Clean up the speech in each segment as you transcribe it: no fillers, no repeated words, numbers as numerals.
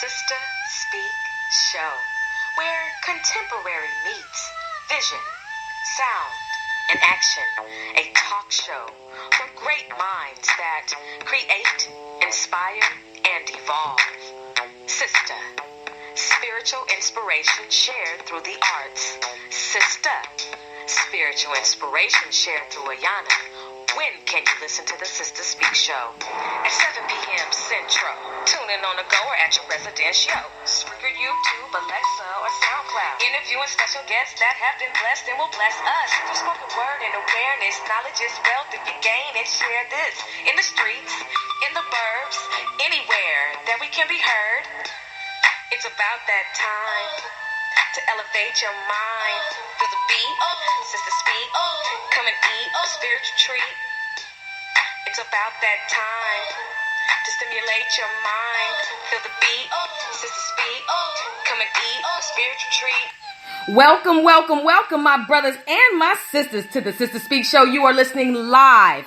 Sister Speak Show, where contemporary meets vision, sound, and action. A talk show for great minds that create, inspire, and evolve. Sister, spiritual inspiration shared through the arts. Sister, spiritual inspiration shared through Ayanna. When can you listen to the Sister Speak Show? At 7 p.m. Central. Tune in on the go or at your residential. Spreaker, YouTube, Alexa, or SoundCloud. Interviewing special guests that have been blessed and will bless us. Through spoken word and awareness, knowledge is wealth. If you gain it, share this. In the streets, in the burbs, anywhere that we can be heard. It's about that time to elevate your mind. Feel the beat, Sister Speak. Come and eat a spiritual treat. It's about that time to stimulate your mind. Feel the beat, Sister Speak. Come and eat a spiritual treat. Welcome, my brothers and my sisters to the Sister Speak Show. You are listening live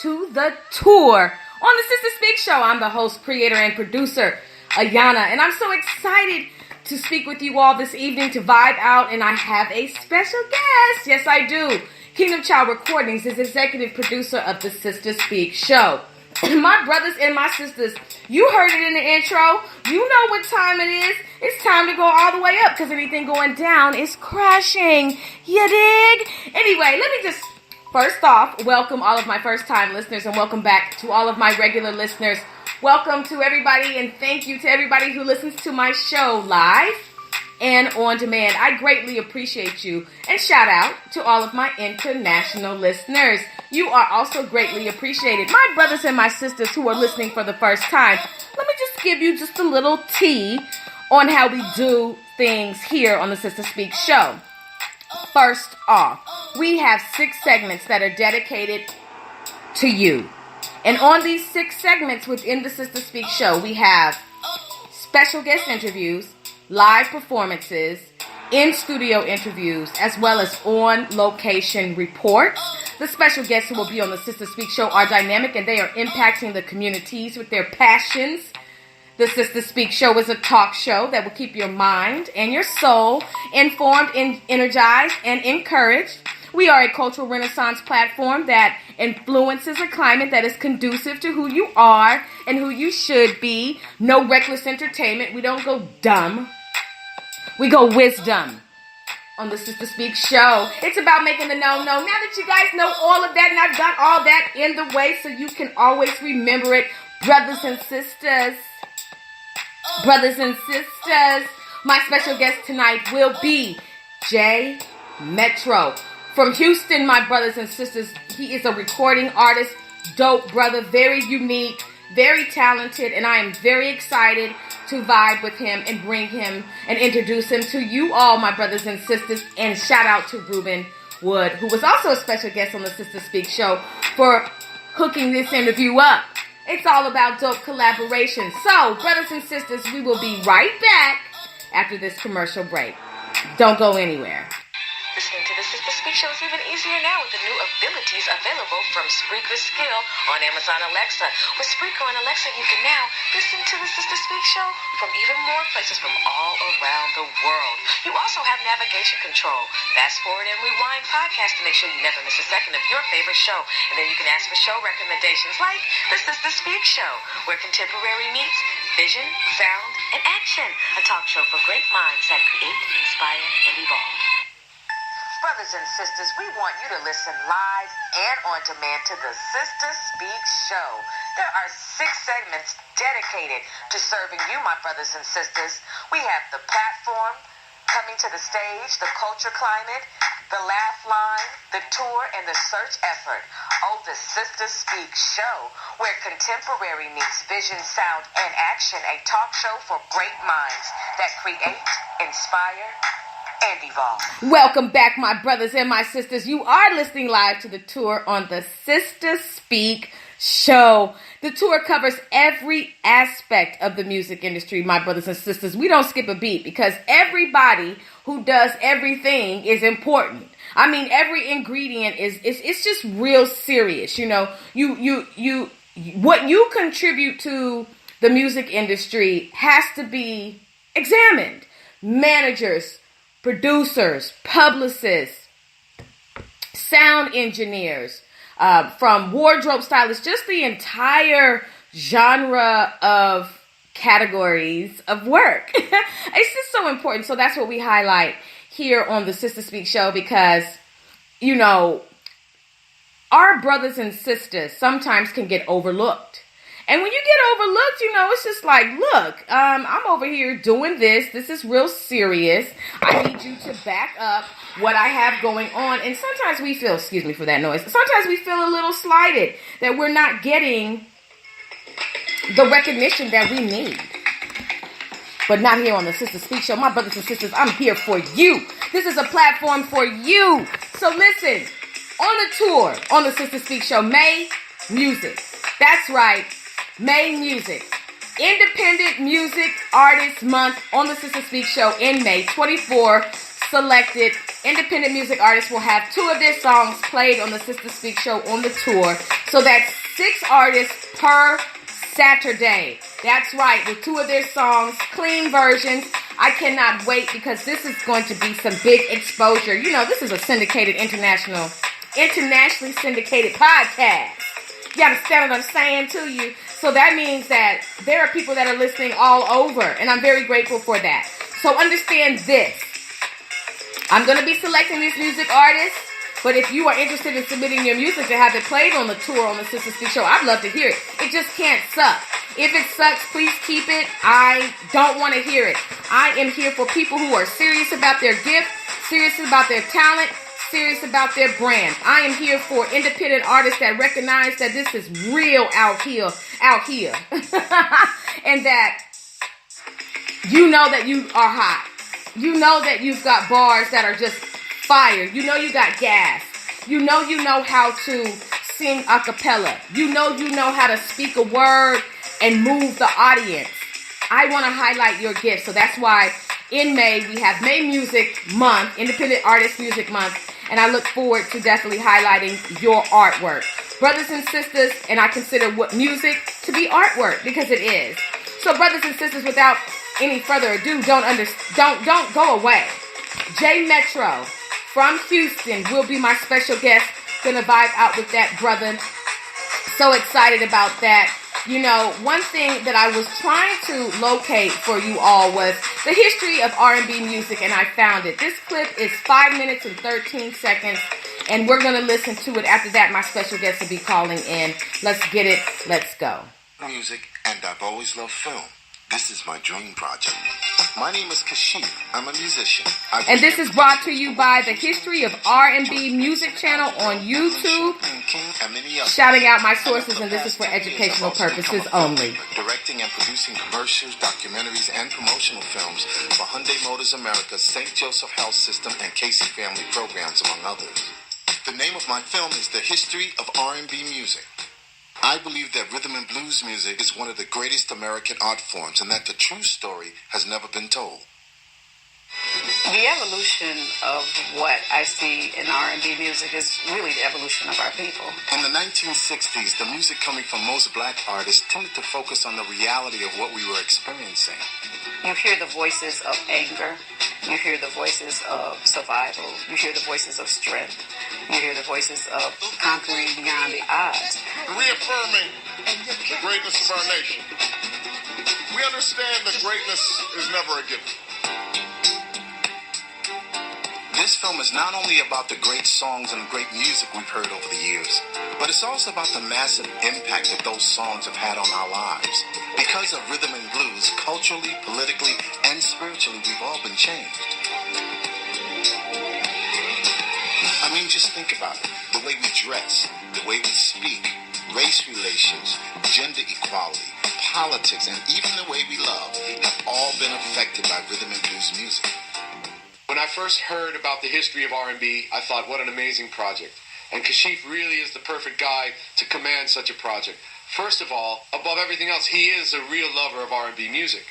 to the tour on the Sister Speak Show. I'm the host, creator, and producer, Ayanna, and I'm so excited to speak with you all this evening, to vibe out, and I have a special guest. Yes, I do. Kingdom Child Recordings is executive producer of the Sister Speak Show. My brothers and my sisters, you heard it in the intro. You know what time it is. It's time to go all the way up, because anything going down is crashing. You dig? Anyway, let me just first off welcome all of my first-time listeners, and welcome back to all of my regular listeners. Welcome to everybody, and thank you to everybody who listens to my show live and on demand. I greatly appreciate you. And shout out to all of my international listeners. You are also greatly appreciated. My brothers and my sisters who are listening for the first time, let me just give you just a little tea on how we do things here on the Sister Speak Show. First off, we have 6 segments that are dedicated to you. And on these 6 segments within the Sister Speak Show, we have special guest interviews, live performances, in-studio interviews, as well as on-location reports. The special guests who will be on the Sister Speak Show are dynamic, and they are impacting the communities with their passions. The Sister Speak Show is a talk show that will keep your mind and your soul informed, energized, and encouraged. We are a cultural renaissance platform that influences a climate that is conducive to who you are and who you should be. No reckless entertainment. We don't go dumb. We go wisdom on the Sister Speak Show. It's about making the no. Now that you guys know all of that, and I've got all that in the way so you can always remember it, brothers and sisters, my special guest tonight will be Jay Metro. From Houston, my brothers and sisters, he is a recording artist, dope brother, very unique, very talented, and I am very excited to vibe with him and bring him and introduce him to you all, my brothers and sisters, and shout out to Ruben Wood, who was also a special guest on the Sister Speak Show, for hooking this interview up. It's all about dope collaboration. So, brothers and sisters, we will be right back after this commercial break. Don't go anywhere. Listening to the Sister Speak Show is even easier now with the new abilities available from Spreaker Skill on Amazon Alexa. With Spreaker on Alexa, you can now listen to the Sister Speak Show from even more places from all around the world. You also have navigation control, fast forward and rewind podcast to make sure you never miss a second of your favorite show. And then you can ask for show recommendations like the Sister Speak Show, where contemporary meets vision, sound, and action. A talk show for great minds that create, inspire, and evolve. Brothers and sisters, we want you to listen live and on demand to the Sister Speak Show. There are 6 segments dedicated to serving you, my brothers and sisters. We have the platform, coming to the stage, the culture climate, the laugh line, the tour, and the search effort. Oh, the Sister Speak Show, where contemporary meets vision, sound, and action. A talk show for great minds that create, inspire, and evolve. Welcome back, my brothers and my sisters. You are listening live to the tour on the Sister Speak Show. The tour covers every aspect of the music industry, my brothers and sisters. We don't skip a beat because everybody who does everything is important. I mean, every ingredient it's just real serious. You know, you what you contribute to the music industry has to be examined. Managers, producers, publicists, sound engineers, from wardrobe stylists, just the entire genre of categories of work. It's just so important. So that's what we highlight here on the Sister Speak show, because, you know, our brothers and sisters sometimes can get overlooked. And when you get overlooked, you know, it's just like, look, I'm over here doing this. This is real serious. I need you to back up what I have going on. And sometimes we feel, excuse me for that noise, sometimes we feel a little slighted that we're not getting the recognition that we need. But not here on the Sister Speak show. My brothers and sisters, I'm here for you. This is a platform for you. So listen, on the tour, on the Sister Speak show, May Music. That's right. May Music. Independent Music Artist Month on the Sister Speak show in May. 24 selected independent music artists will have 2 of their songs played on the Sister Speak show on the tour. So that's 6 artists per Saturday. That's right, with 2 of their songs, clean versions. I cannot wait, because this is going to be some big exposure. You know, this is a syndicated internationally syndicated podcast. You understand what I'm saying to you? So that means that there are people that are listening all over, and I'm very grateful for that. So understand this. I'm going to be selecting these music artists, but if you are interested in submitting your music to have it played on the tour on the Sister Speak show, I'd love to hear it. It just can't suck. If it sucks, please keep it. I don't want to hear it. I am here for people who are serious about their gift, serious about their talent, serious about their brand. I am here for independent artists that recognize that this is real out here. And that you know that you are hot. You know that you've got bars that are just fire. You know you got gas. You know how to sing a cappella. You know how to speak a word and move the audience. I want to highlight your gifts. So that's why in May we have May Music Month, Independent Artist Music Month. And I look forward to definitely highlighting your artwork. Brothers and sisters, and I consider what music to be artwork, because it is. So brothers and sisters, without any further ado, don't go away. J Metro from Houston will be my special guest. Gonna vibe out with that brother. So excited about that. You know, one thing that I was trying to locate for you all was the history of R&B music, and I found it. This clip is 5 minutes and 13 seconds, and we're going to listen to it. After that, my special guest will be calling in. Let's get it. Let's go. Music, and I've always loved film. This is my dream project. My name is Kashif. I'm a musician. And this is brought to you by the History of R&B Music channel on YouTube. Shouting out my sources, and this is for educational purposes only. Directing and producing commercials, documentaries, and promotional films for Hyundai Motors America, St. Joseph Health System, and Casey Family Programs, among others. The name of my film is The History of R&B Music. I believe that rhythm and blues music is one of the greatest American art forms, and that the true story has never been told. The evolution of what I see in R&B music is really the evolution of our people. In the 1960s, the music coming from most black artists tended to focus on the reality of what we were experiencing. You hear the voices of anger. You hear the voices of survival. You hear the voices of strength. You hear the voices of conquering beyond the odds. Reaffirming the greatness of our nation. We understand that greatness is never a given. This film is not only about the great songs and great music we've heard over the years, but it's also about the massive impact that those songs have had on our lives. Because of rhythm and blues, culturally, politically, and spiritually, we've all been changed. I mean, just think about it. The way we dress, the way we speak, race relations, gender equality, politics, and even the way we love have all been affected by rhythm and blues music. When I first heard about the history of R&B, I thought, what an amazing project. And Kashif really is the perfect guy to command such a project. First of all, above everything else, he is a real lover of R&B music.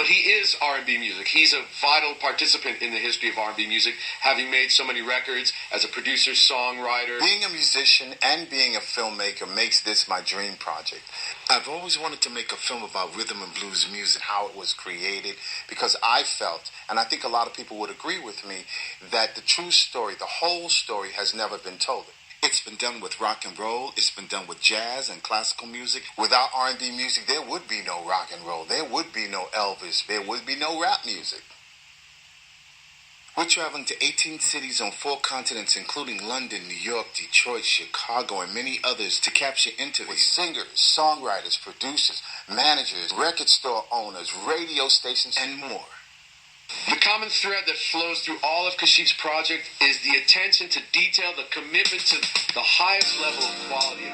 But he is R&B music. He's a vital participant in the history of R&B music, having made so many records as a producer, songwriter. Being a musician and being a filmmaker makes this my dream project. I've always wanted to make a film about rhythm and blues music, how it was created, because I felt, and I think a lot of people would agree with me, that the true story, the whole story, has never been told. It's been done with rock and roll. It's been done with jazz and classical music. Without R&B music, there would be no rock and roll. There would be no Elvis. There would be no rap music. We're traveling to 18 cities on 4 continents, including London, New York, Detroit, Chicago, and many others, to capture interviews with singers, songwriters, producers, managers, record store owners, radio stations, and more. The common thread that flows through all of Kashif's project is the attention to detail, the commitment to the highest level of quality.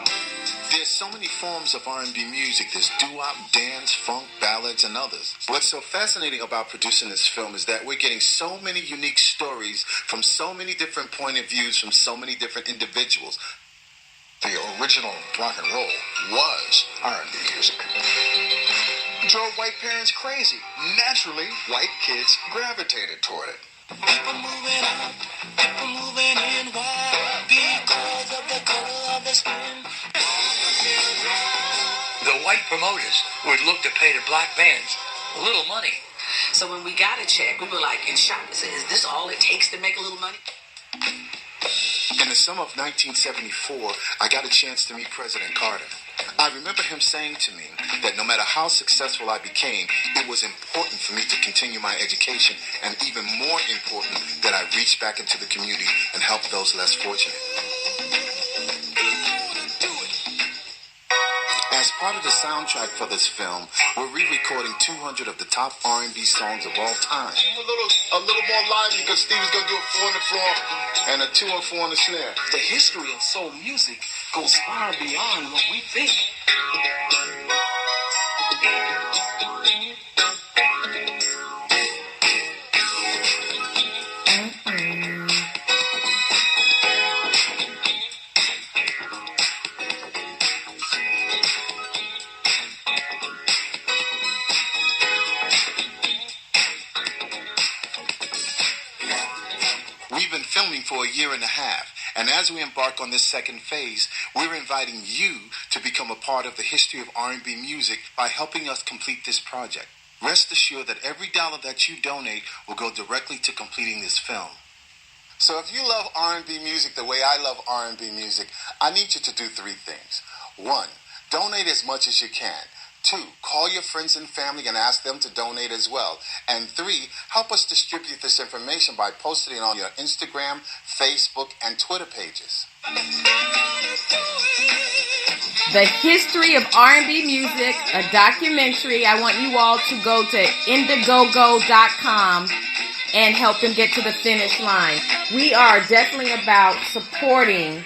There's so many forms of R&B music. There's doo-wop, dance, funk, ballads, and others. What's so fascinating about producing this film is that we're getting so many unique stories from so many different point of views from so many different individuals. The original rock and roll was R&B music. Drove white parents crazy. Naturally, white kids gravitated toward it. People moving out, people moving in. Why? Because of the color of the skin. The white promoters would look to pay the black bands a little money. So when we got a check, we were like in shock. I said, is this all it takes to make a little money? In the summer of 1974, I got a chance to meet President Carter. I remember him saying to me that no matter how successful I became, it was important for me to continue my education, and even more important that I reach back into the community and help those less fortunate. As part of the soundtrack for this film, we're re-recording 200 of the top R&B songs of all time. A little more lively because Stevie's going to do a 4 on the floor and a 2 and 4 on the snare. The history of soul music goes far beyond what we think. We've been filming for a year and a half, and as we embark on this second phase, we're inviting you to become a part of the history of R&B music by helping us complete this project. Rest assured that every dollar that you donate will go directly to completing this film. So if you love R&B music the way I love R&B music, I need you to do 3 things. 1, donate as much as you can. 2, call your friends and family and ask them to donate as well. And 3, help us distribute this information by posting it on your Instagram, Facebook, and Twitter pages. The History of R&B Music, a documentary. I want you all to go to Indiegogo.com and help them get to the finish line. We are definitely about supporting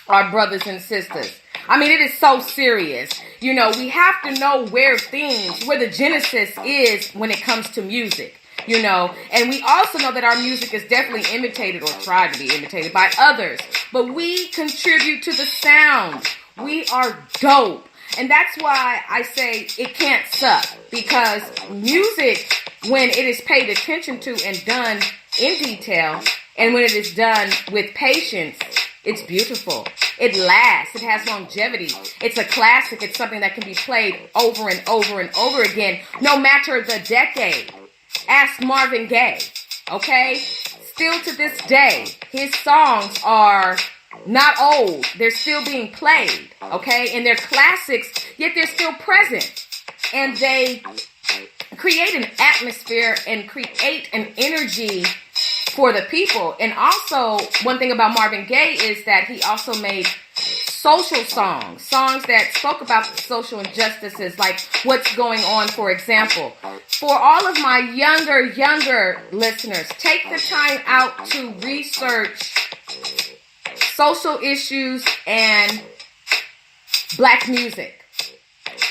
our brothers and sisters. I mean, it is so serious. You know, we have to know where the genesis is when it comes to music, you know. And we also know that our music is definitely imitated or tried to be imitated by others. But we contribute to the sound. We are dope. And that's why I say it can't suck. Because music, when it is paid attention to and done in detail, and when it is done with patience, it's beautiful. It lasts. It has longevity. It's a classic. It's something that can be played over and over and over again, no matter the decade. Ask Marvin Gaye, okay? Still to this day, his songs are not old. They're still being played, okay? And they're classics, yet they're still present. And they create an atmosphere and create an energy for the people. And also, one thing about Marvin Gaye is that he also made social songs that spoke about social injustices, like what's going on, for example. For all of my younger listeners, take the time out to research social issues and black music.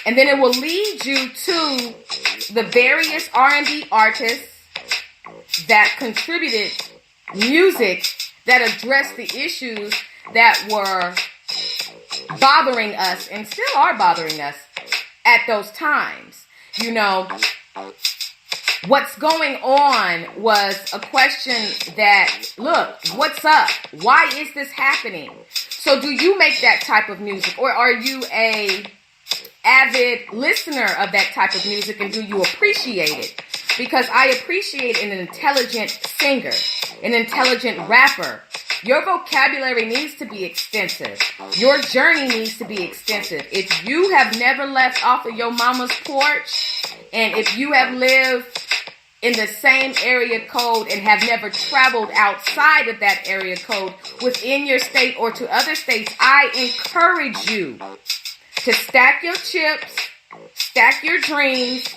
And then it will lead you to the various R&B artists that contributed music that addressed the issues that were bothering us and still are bothering us at those times. You know, what's going on was a question that, look, what's up? Why is this happening? So do you make that type of music, or are you a avid listener of that type of music, and do you appreciate it? Because I appreciate an intelligent singer, an intelligent rapper. Your vocabulary needs to be extensive. Your journey needs to be extensive. If you have never left off of your mama's porch, and if you have lived in the same area code and have never traveled outside of that area code within your state or to other states, I encourage you to stack your chips, stack your dreams,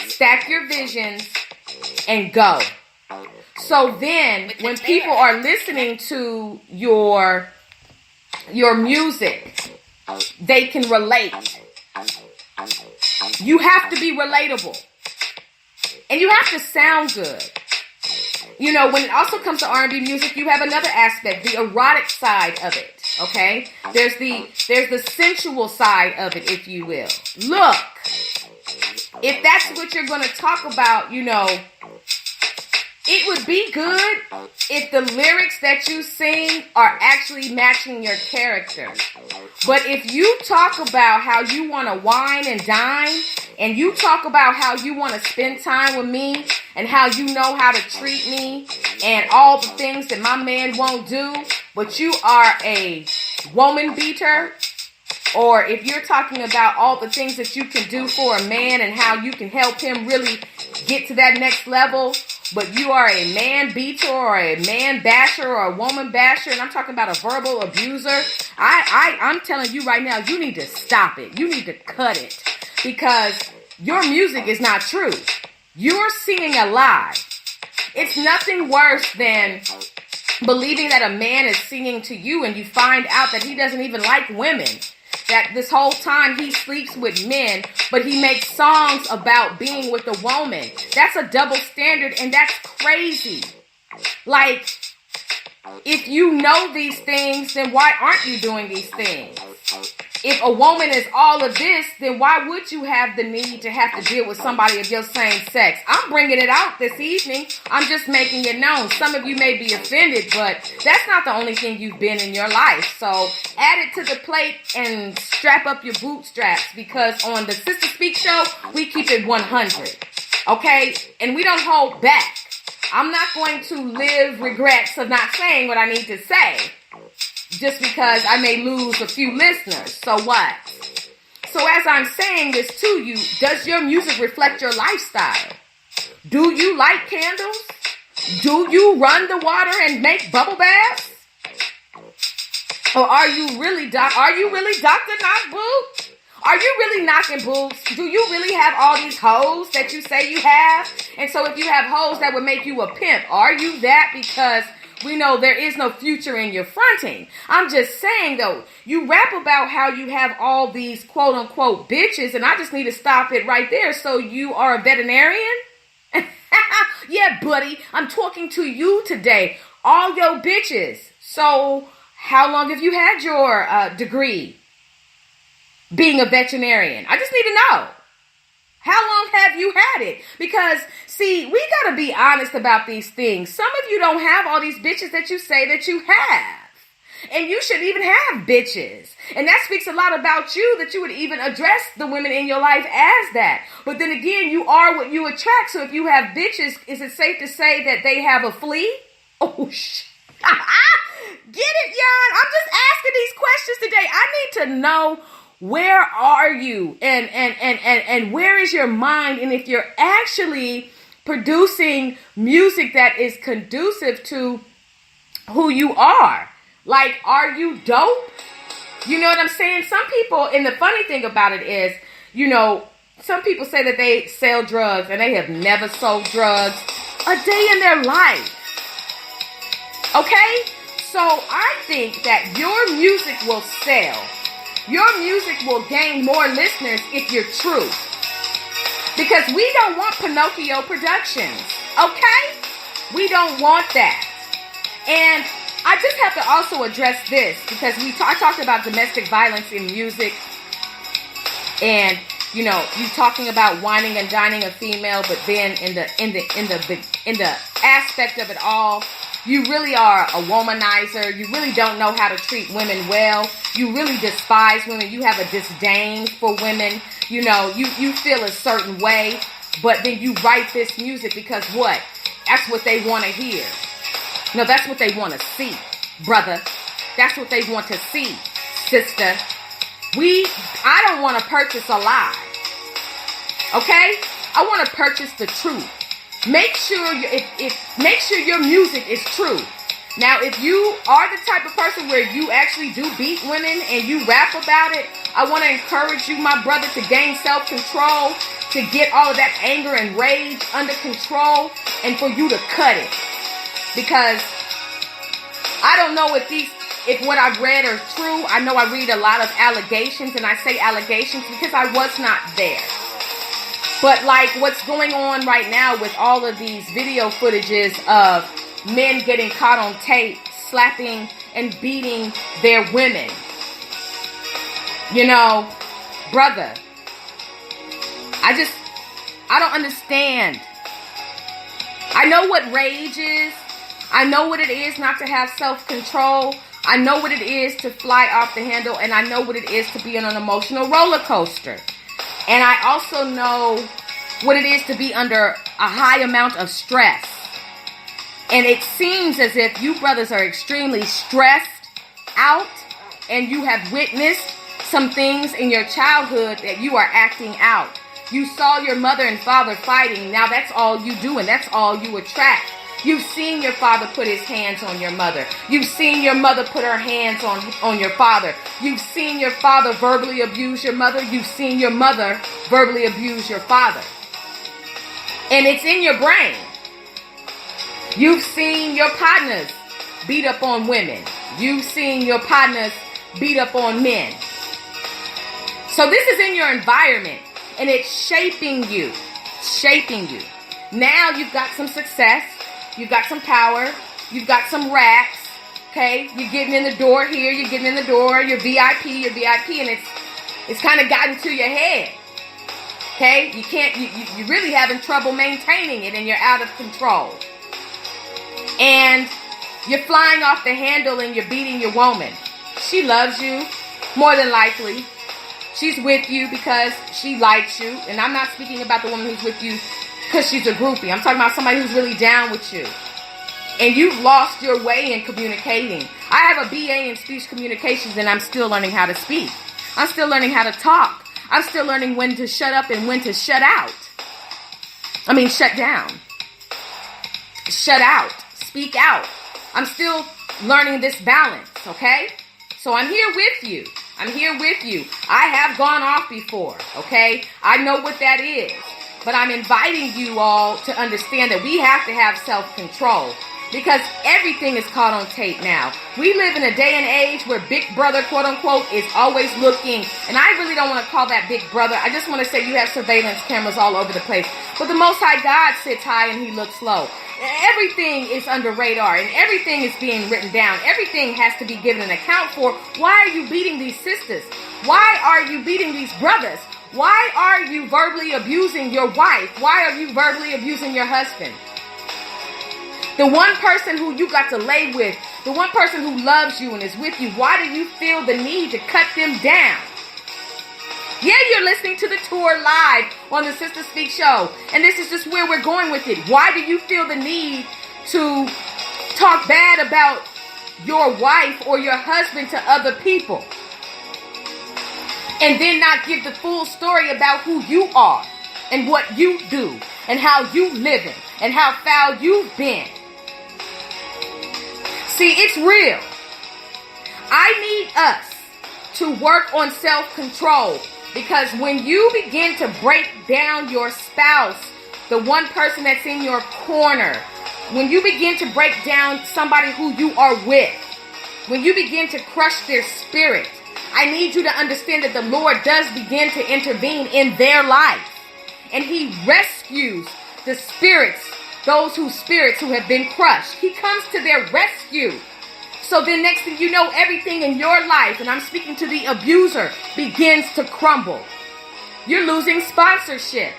stack your visions, and go. So then, when people are listening to your music, they can relate. You have to be relatable. And you have to sound good. You know, when it also comes to R&B music, you have another aspect, the erotic side of it, okay? There's the sensual side of it, if you will. Look, if that's what you're going to talk about, you know, it would be good if the lyrics that you sing are actually matching your character. But if you talk about how you want to wine and dine, and you talk about how you want to spend time with me, and how you know how to treat me, and all the things that my man won't do, but you are a woman beater, or if you're talking about all the things that you can do for a man and how you can help him really get to that next level, but you are a man beater or a man basher or a woman basher, and I'm talking about a verbal abuser, I'm telling you right now, you need to stop it. You need to cut it, because your music is not true. You're singing a lie. It's nothing worse than believing that a man is singing to you and you find out that he doesn't even like women. That this whole time he sleeps with men, but he makes songs about being with a woman. That's a double standard, and that's crazy. Like, if you know these things, then why aren't you doing these things? If a woman is all of this, then why would you have the need to have to deal with somebody of your same sex? I'm bringing it out this evening. I'm just making it known. Some of you may be offended, but that's not the only thing you've been in your life. So add it to the plate and strap up your bootstraps, because on the Sister Speak Show, we keep it 100. Okay? And we don't hold back. I'm not going to live regrets of not saying what I need to say, just because I may lose a few listeners. So what? So as I'm saying this to you, does your music reflect your lifestyle? Do you light candles? Do you run the water and make bubble baths? Or are you really Dr. Knock Boot? Are you really knocking boots? Do you really have all these hoes that you say you have? And so if you have hoes that would make you a pimp, are you that? Because we know there is no future in your fronting. I'm just saying, though, you rap about how you have all these quote-unquote bitches, and I just need to stop it right there. So you are a veterinarian? Yeah, buddy, I'm talking to you today. All your bitches. So how long have you had your degree being a veterinarian? I just need to know. How long have you had it? Because, see, we got to be honest about these things. Some of you don't have all these bitches that you say that you have. And you should even have bitches. And that speaks a lot about you, that you would even address the women in your life as that. But then again, you are what you attract. So if you have bitches, is it safe to say that they have a flea? Oh, shit. Get it, Jan? I'm just asking these questions today. I need to know, where are you? And where is your mind? And if you're actually producing music that is conducive to who you are. Like, are you dope? You know what I'm saying? Some people, and the funny thing about it is, you know, some people say that they sell drugs and they have never sold drugs a day in their life. Okay? So I think that your music will sell. Your music will gain more listeners if you're true. Because we don't want Pinocchio Productions. Okay? We don't want that. And I just have to also address this, because I talked about domestic violence in music, and you talking about whining and dining a female, but then in the aspect of it all, you really are a womanizer. You really don't know how to treat women well. You really despise women. You have a disdain for women. You feel a certain way, but then you write this music because what? That's what they want to hear. No, that's what they want to see, brother. That's what they want to see, sister. I don't want to purchase a lie. Okay? I want to purchase the truth. Make sure your music is true. Now, if you are the type of person where you actually do beat women and you rap about it, I want to encourage you, my brother, to gain self-control, to get all of that anger and rage under control, and for you to cut it. Because I don't know if what I've read are true. I know I read a lot of allegations, and I say allegations because I was not there. But like what's going on right now with all of these video footages of men getting caught on tape, slapping and beating their women. Brother, I don't understand. I know what rage is. I know what it is not to have self-control. I know what it is to fly off the handle, and I know what it is to be on an emotional roller coaster. And I also know what it is to be under a high amount of stress. And it seems as if you brothers are extremely stressed out, and you have witnessed some things in your childhood that you are acting out. You saw your mother and father fighting. Now that's all you do, and that's all you attract. You've seen your father put his hands on your mother. You've seen your mother put her hands on your father. You've seen your father verbally abuse your mother. You've seen your mother verbally abuse your father. And it's in your brain. You've seen your partners beat up on women. You've seen your partners beat up on men. So this is in your environment, and it's shaping you. Now you've got some success. You've got some power. You've got some racks. Okay? You're getting in the door here. You're getting in the door. You're VIP. And it's kind of gotten to your head. Okay? You're really having trouble maintaining it, and you're out of control. And you're flying off the handle, and you're beating your woman. She loves you, more than likely. She's with you because she likes you. And I'm not speaking about the woman who's with you because she's a groupie. I'm talking about somebody who's really down with you. And you've lost your way in communicating. I have a BA in speech communications, and I'm still learning how to speak. I'm still learning how to talk. I'm still learning when to shut up and when to shut out. Shut down. Shut out. Speak out. I'm still learning this balance, okay? So I'm here with you. I have gone off before, okay? I know what that is. But I'm inviting you all to understand that we have to have self-control, because everything is caught on tape now. We live in a day and age where Big Brother, quote unquote, is always looking. And I really don't want to call that Big Brother. I just want to say you have surveillance cameras all over the place. But the Most High God sits high and he looks low. Everything is under radar, and everything is being written down. Everything has to be given an account for. Why are you beating these sisters? Why are you beating these brothers? Why are you verbally abusing your wife? Why are you verbally abusing your husband? The one person who you got to lay with, the one person who loves you and is with you, why do you feel the need to cut them down? Yeah, you're listening to the tour live on the Sister Speak Show. And this is just where we're going with it. Why do you feel the need to talk bad about your wife or your husband to other people? And then not give the full story about who you are and what you do and how you living and how foul you've been. See, it's real. I need us to work on self-control, because when you begin to break down your spouse, the one person that's in your corner, when you begin to break down somebody who you are with, when you begin to crush their spirit, I need you to understand that the Lord does begin to intervene in their life. And he rescues the spirits, those whose spirits who have been crushed. He comes to their rescue. So then next thing you know, everything in your life, and I'm speaking to the abuser, begins to crumble. You're losing sponsorships.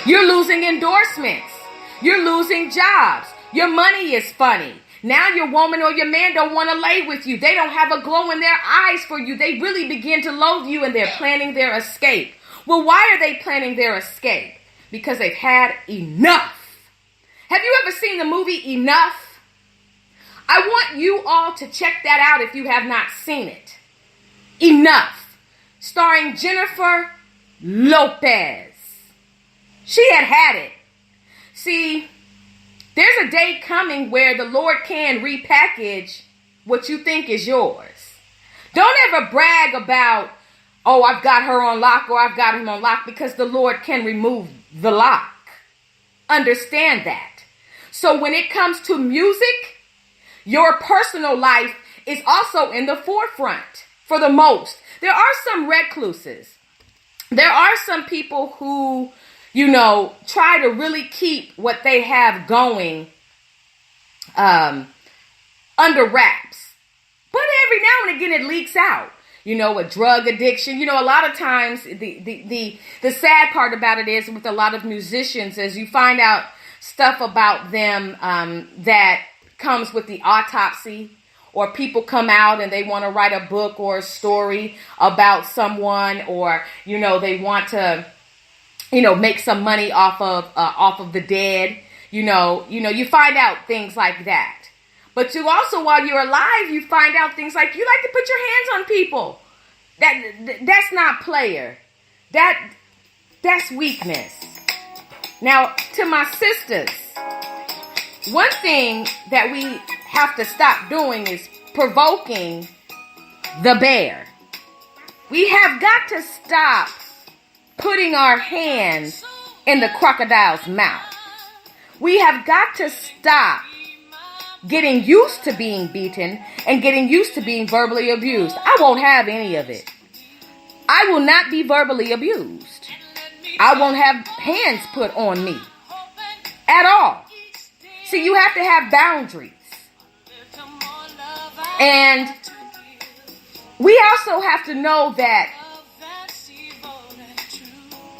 You're losing endorsements. You're losing jobs. Your money is funny. Now your woman or your man don't want to lay with you. They don't have a glow in their eyes for you. They really begin to loathe you and they're planning their escape. Well, why are they planning their escape? Because they've had enough. Have you ever seen the movie Enough? I want you all to check that out if you have not seen it. Enough, starring Jennifer Lopez. She had it. See, there's a day coming where the Lord can repackage what you think is yours. Don't ever brag about, oh, I've got her on lock or I've got him on lock, because the Lord can remove the lock. Understand that. So when it comes to music, your personal life is also in the forefront for the most. There are some recluses. There are some people who, try to really keep what they have going under wraps. But every now and again it leaks out. A drug addiction. A lot of times the sad part about it is with a lot of musicians is you find out stuff about them that comes with the autopsy, or people come out and they want to write a book or a story about someone, or, they want to, make some money off of the dead. You find out things like that. But you also, while you're alive, you find out things like you like to put your hands on people. That's not player. That's weakness. Now, to my sisters, one thing that we have to stop doing is provoking the bear. We have got to stop putting our hands in the crocodile's mouth. We have got to stop getting used to being beaten and getting used to being verbally abused. I won't have any of it. I will not be verbally abused. I won't have hands put on me at all. See, you have to have boundaries. And we also have to know that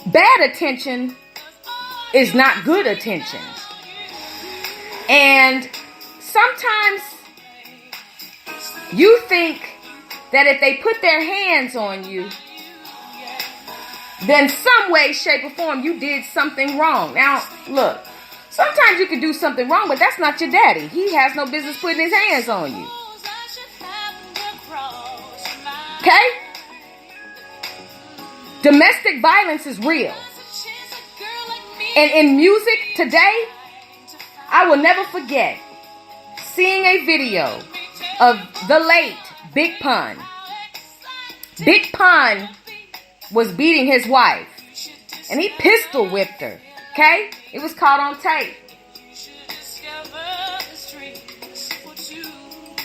bad attention is not good attention. And sometimes you think that if they put their hands on you, then some way, shape, or form you did something wrong. Now, look, sometimes you can do something wrong, but that's not your daddy. He has no business putting his hands on you. Okay? Domestic violence is real. And in music today, I will never forget seeing a video of the late Big Pun. Big Pun was beating his wife, and he pistol whipped her. Okay? It was caught on tape.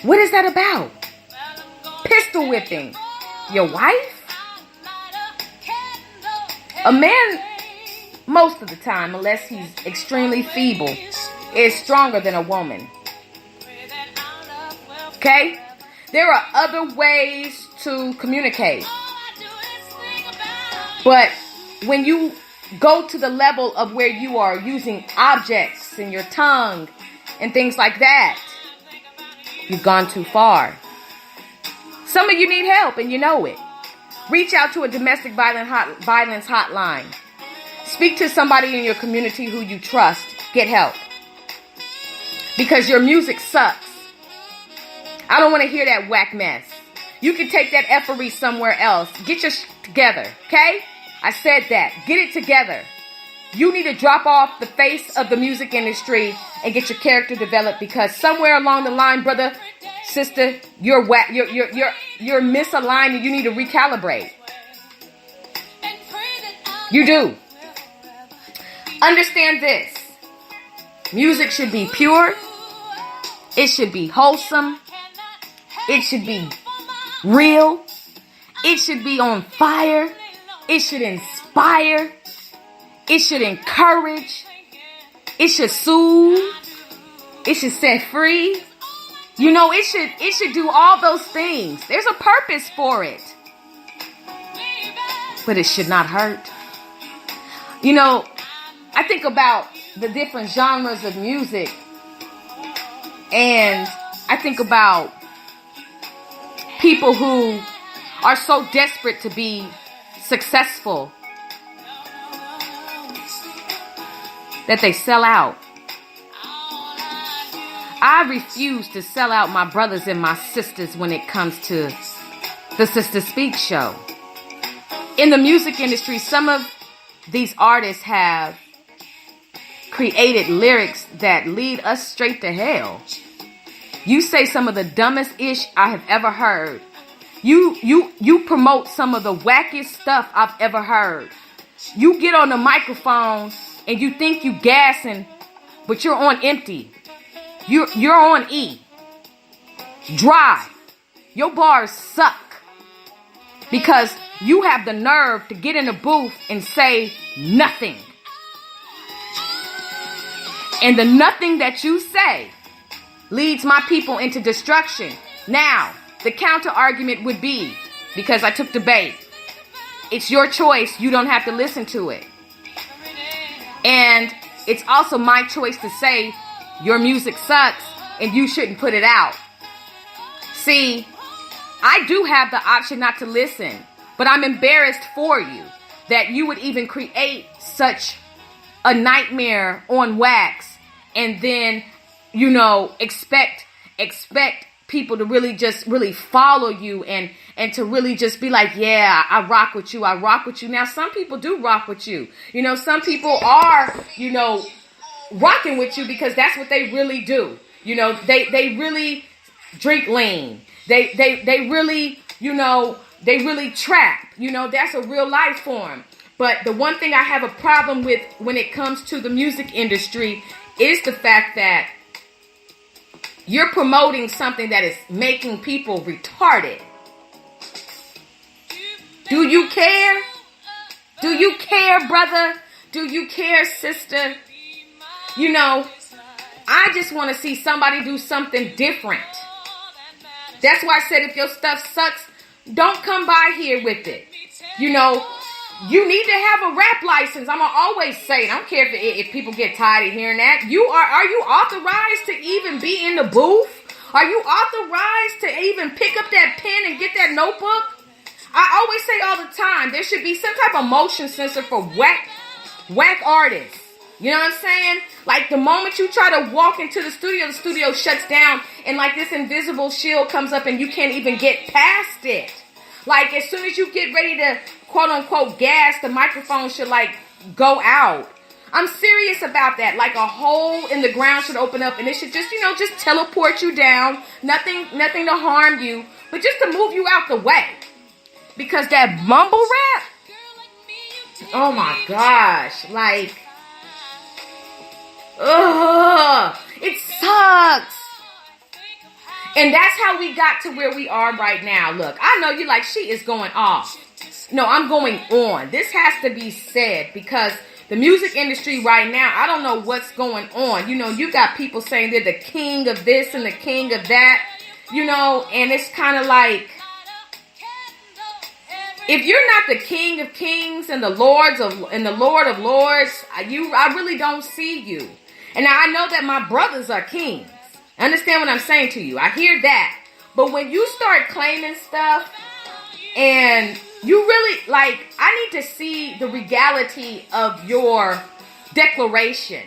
What is that about? Pistol whipping your wife? A man, most of the time, unless he's extremely feeble, is stronger than a woman. Okay? There are other ways to communicate. But when you go to the level of where you are using objects and your tongue and things like that, you've gone too far. Some of you need help and you know it. Reach out to a domestic violence hotline. Speak to somebody in your community who you trust. Get help. Because your music sucks. I don't want to hear that whack mess. You can take that effery somewhere else. Get your together, okay? I said that. Get it together. You need to drop off the face of the music industry and get your character developed, because somewhere along the line, brother, sister, you're misaligned and you need to recalibrate. You do. Understand this. Music should be pure. It should be wholesome. It should be real. It should be on fire. It should inspire. It should encourage. It should soothe. It should set free. It should do all those things. There's a purpose for it. but it should not hurt. You know, I think about the different genres of music, and I think about people who are so desperate to be successful that they sell out. I refuse to sell out my brothers and my sisters when it comes to the Sister Speak show. In the music industry, some of these artists have created lyrics that lead us straight to hell. You say some of the dumbest ish I have ever heard. You promote some of the wackiest stuff I've ever heard. You get on the microphone and you think you gassing, but you're on empty. You're on E. Dry. Your bars suck. Because you have the nerve to get in the booth and say nothing. And the nothing that you say leads my people into destruction. Now, the counter argument would be, because I took the bait, it's your choice. You don't have to listen to it. And it's also my choice to say your music sucks and you shouldn't put it out. See, I do have the option not to listen, but I'm embarrassed for you that you would even create such a nightmare on wax and then, you know, expect people to really follow you and to really just be like, yeah, I rock with you. I rock with you. Now, some people do rock with you. You know, some people are, you know, rocking with you because that's what they really do. You know, they really drink lean. They really, you know, they really trap. You know, that's a real life form. But the one thing I have a problem with when it comes to the music industry is the fact that you're promoting something that is making people retarded. Do you care? Do you care, brother? Do you care, sister? You know, I just want to see somebody do something different. That's why I said if your stuff sucks, don't come by here with it. You know, you need to have a rap license. I'm going to always say it. I don't care if people get tired of hearing that. Are you authorized to even be in the booth? Are you authorized to even pick up that pen and get that notebook? I always say all the time, there should be some type of motion sensor for whack artists. You know what I'm saying? Like the moment you try to walk into the studio shuts down and like this invisible shield comes up and you can't even get past it. Like as soon as you get ready to quote unquote gas, the microphone should like go out. I'm serious about that. Like a hole in the ground should open up and it should just, you know, just teleport you down. Nothing to harm you, but just to move you out the way. Because that mumble rap, oh my gosh, like, it sucks. And that's how we got to where we are right now. Look, I know you like, she is going off. No, I'm going on. This has to be said because the music industry right now, I don't know what's going on. You know, you got people saying they're the king of this and the king of that, you know, and it's kind of like, if you're not the King of Kings and the Lord of Lords, I really don't see you. And now I know that my brothers are kings. Understand what I'm saying to you? I hear that. But when you start claiming stuff and you really, like, I need to see the regality of your declaration.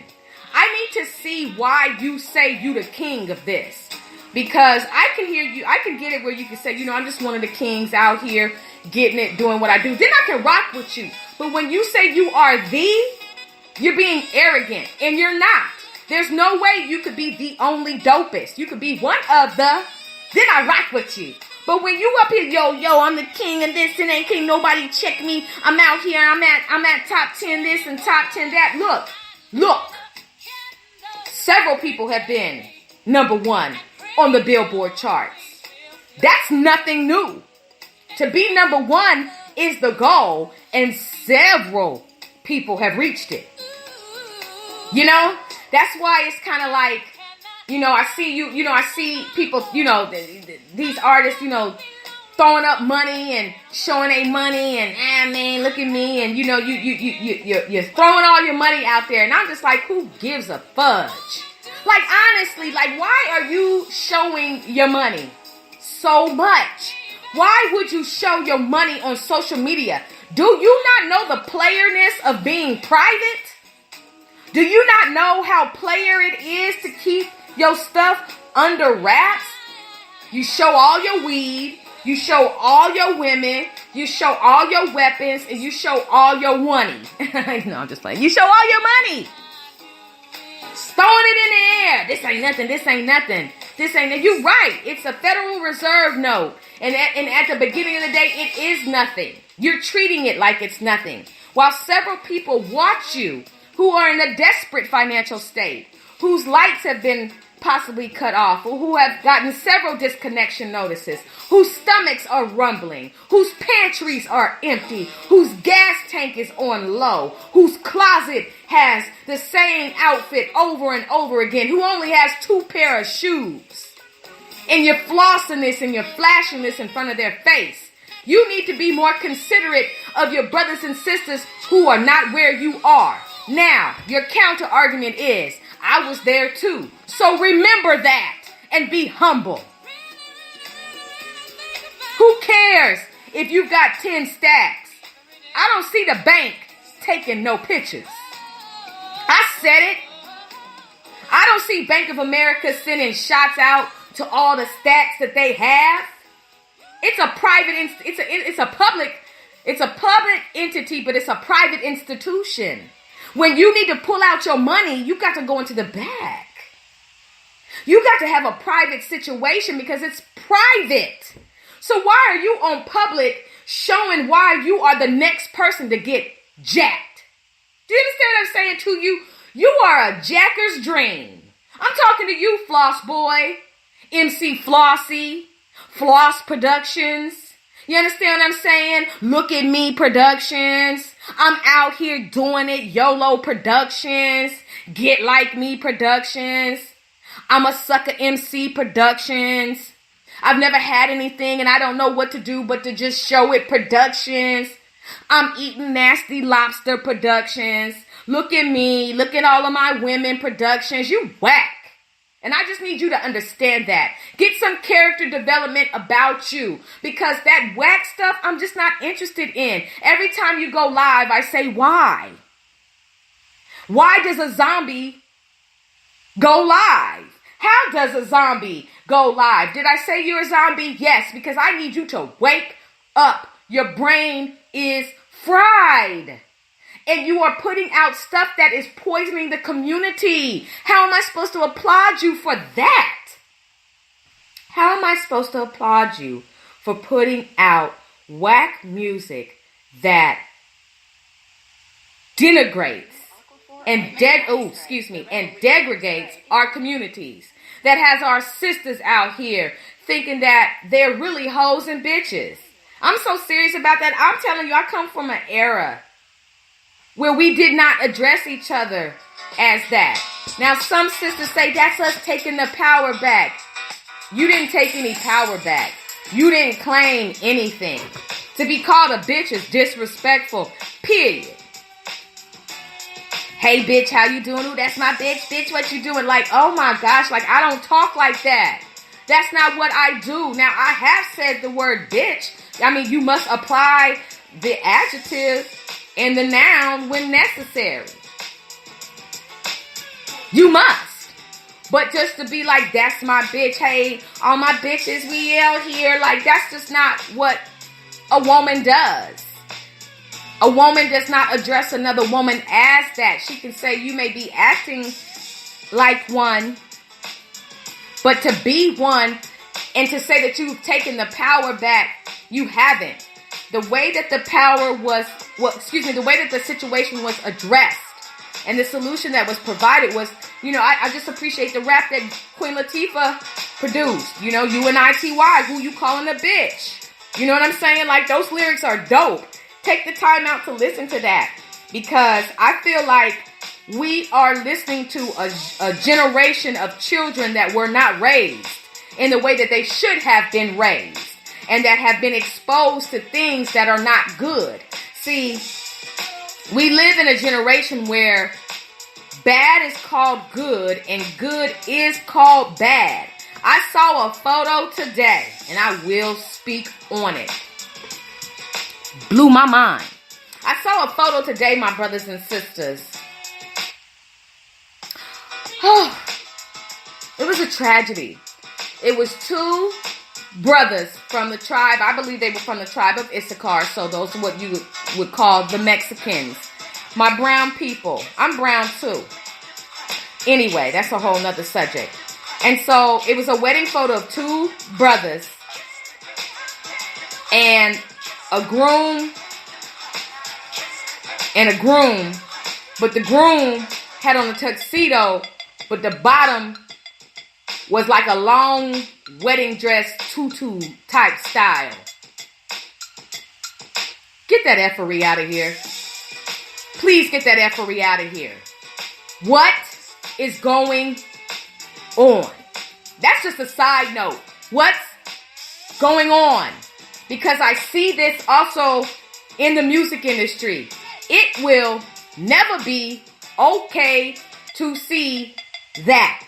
I need to see why you say you the king of this. Because I can hear you, I can get it where you can say, you know, I'm just one of the kings out here getting it, doing what I do. Then I can rock with you. But when you say you are you're being arrogant. And you're not. There's no way you could be the only dopest. You could be one of the, then I rock with you. But when you up here, yo, I'm the king of this and ain't can't nobody check me. I'm out here, I'm at top 10 this and top 10 that. Look. Several people have been number one on the Billboard charts. That's nothing new. To be number one is the goal, and several people have reached it. You know, that's why it's kind of like, you know, I see people, you know, these artists, you know, throwing up money and showing their money and, man, look at me. And, you know, you're throwing all your money out there. And I'm just like, who gives a fudge? Like, honestly, like, why are you showing your money so much? Why would you show your money on social media? Do you not know the playerness of being private? Do you not know how player it is to keep your stuff under wraps? You show all your weed, you show all your women, you show all your weapons, and you show all your money. No, I'm just playing. You show all your money. Throwing it in the air. This ain't nothing. This ain't nothing. This ain't. You're right. It's a Federal Reserve note. And at the beginning of the day, it is nothing. You're treating it like it's nothing. While several people watch you who are in a desperate financial state, whose lights have been possibly cut off, or who have gotten several disconnection notices, whose stomachs are rumbling, whose pantries are empty, whose gas tank is on low, whose closet has the same outfit over and over again, who only has 2 pair of shoes, and you're flossing this and you're flashing this in front of their face. You need to be more considerate of your brothers and sisters who are not where you are. Now, your counter argument is, I was there too. So remember that and be humble. Who cares if you've got 10 stacks? I don't see the bank taking no pictures. I said it. I don't see Bank of America sending shots out to all the stacks that they have. It's a private, it's a public entity, but it's a private institution. When you need to pull out your money, you got to go into the back. You got to have a private situation because it's private. So why are you on public showing why you are the next person to get jacked? Do you understand what I'm saying to you? You are a jacker's dream. I'm talking to you, Floss Boy, MC Flossy, Floss Productions. You understand what I'm saying? Look at Me Productions. I'm out here doing it. YOLO Productions. Get Like Me Productions. I'm a Sucker MC Productions. I've never had anything and I don't know what to do but to just show it Productions. I'm Eating Nasty Lobster Productions. Look at me. Look at all of my women Productions. You whack. And I just need you to understand that. Get some character development about you. Because that whack stuff, I'm just not interested in. Every time you go live, I say, why? Why does a zombie go live? How does a zombie go live? Did I say you're a zombie? Yes, because I need you to wake up. Your brain is fried. And you are putting out stuff that is poisoning the community. How am I supposed to applaud you for that? How am I supposed to applaud you for putting out whack music that denigrates and degrades our communities? That has our sisters out here thinking that they're really hoes and bitches. I'm so serious about that. I'm telling you, I come from an era where we did not address each other as that. Now, some sisters say that's us taking the power back. You didn't take any power back. You didn't claim anything. To be called a bitch is disrespectful, period. Hey, bitch, how you doing? Ooh, that's my bitch. Bitch, what you doing? Like, oh my gosh, like, I don't talk like that. That's not what I do. Now, I have said the word bitch. I mean, you must apply the adjective and the noun when necessary. You must. But just to be like, that's my bitch. Hey, all my bitches, we out here. Like, that's just not what a woman does. A woman does not address another woman as that. She can say you may be acting like one, but to be one and to say that you've taken the power back, you haven't. The way that the the way that the situation was addressed and the solution that was provided was, I just appreciate the rap that Queen Latifah produced. UNITY, who you calling a bitch? You know what I'm saying? Like, those lyrics are dope. Take the time out to listen to that, because I feel like we are listening to a generation of children that were not raised in the way that they should have been raised. and that have been exposed to things that are not good. See, we live in a generation where bad is called good and good is called bad. I saw a photo today, and I will speak on it. Blew my mind. I saw a photo today, my brothers and sisters. Oh, it was a tragedy. It was two brothers from the tribe. I believe they were from the tribe of Issachar. So those are what you would call the Mexicans. My brown people. I'm brown too. Anyway, that's a whole nother subject. And so it was a wedding photo of two brothers and a groom and a groom. But the groom had on a tuxedo, but the bottom was like a long wedding dress tutu type style. Get that effery out of here. Please get that effery out of here. What is going on? That's just a side note. What's going on? Because I see this also in the music industry. It will never be okay to see that.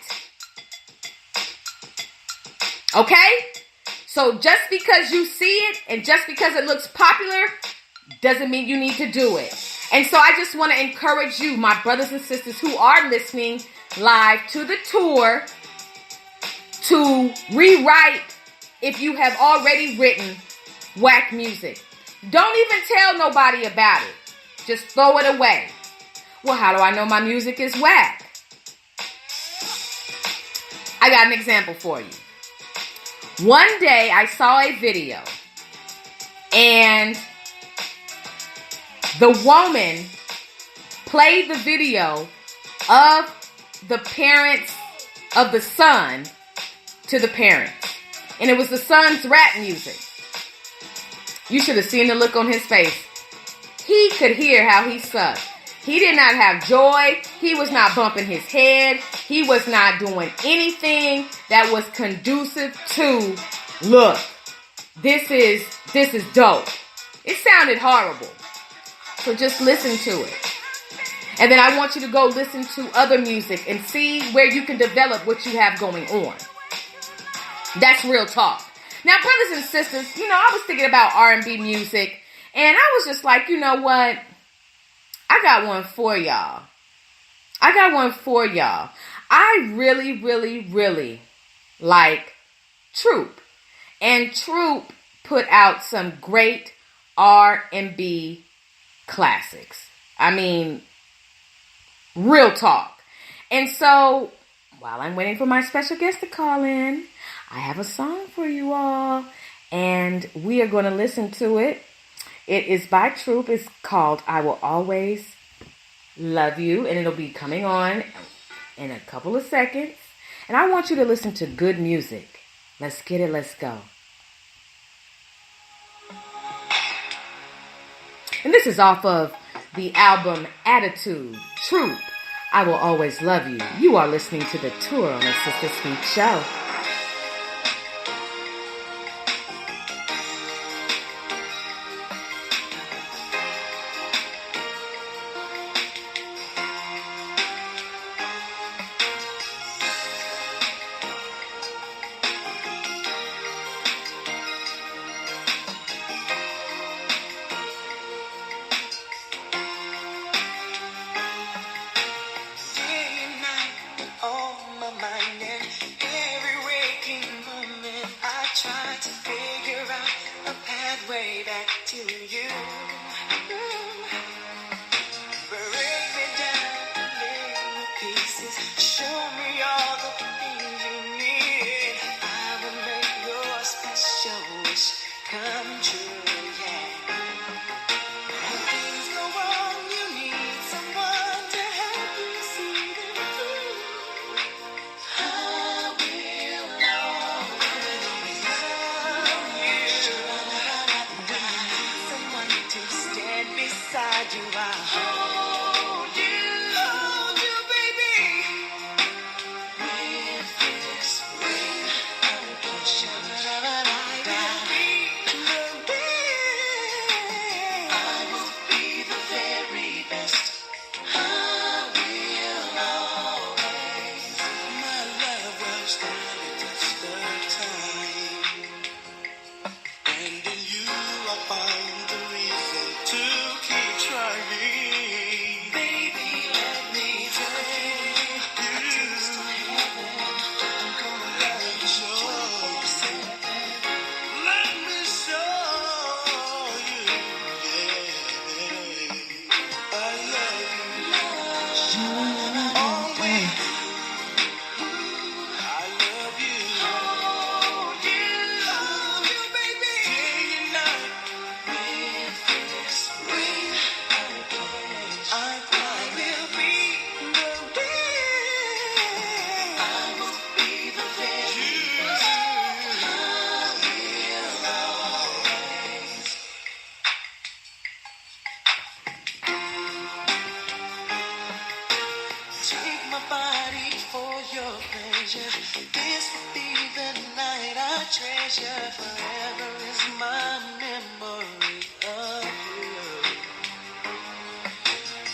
Okay? So just because you see it and just because it looks popular doesn't mean you need to do it. And so I just want to encourage you, my brothers and sisters who are listening live to the tour, to rewrite if you have already written whack music. Don't even tell nobody about it. Just throw it away. Well, how do I know my music is whack? I got an example for you. One day I saw a video and the woman played the video of the parents of the son to the parents. And it was the son's rap music. You should have seen the look on his face. He could hear how he sucked. He did not have joy. He was not bumping his head. He was not doing anything that was conducive to, look, this is dope. It sounded horrible. So just listen to it. And then I want you to go listen to other music and see where you can develop what you have going on. That's real talk. Now, brothers and sisters, I was thinking about R&B music, and I was just like, you know what? I got one for y'all. I really, really, really like Troop. And Troop put out some great R&B classics. I mean, real talk. And so, while I'm waiting for my special guest to call in, I have a song for you all, and we are going to listen to it. It is by Troop. It's called I Will Always Love You, and it'll be coming on in a couple of seconds. And I want you to listen to good music. Let's get it. Let's go. And this is off of the album Attitude, Troop, I Will Always Love You. You are listening to The Tour on the Sister Speak Show. Someone to help you see the truth. measure. This will be the night I treasure. Forever is my memory of you.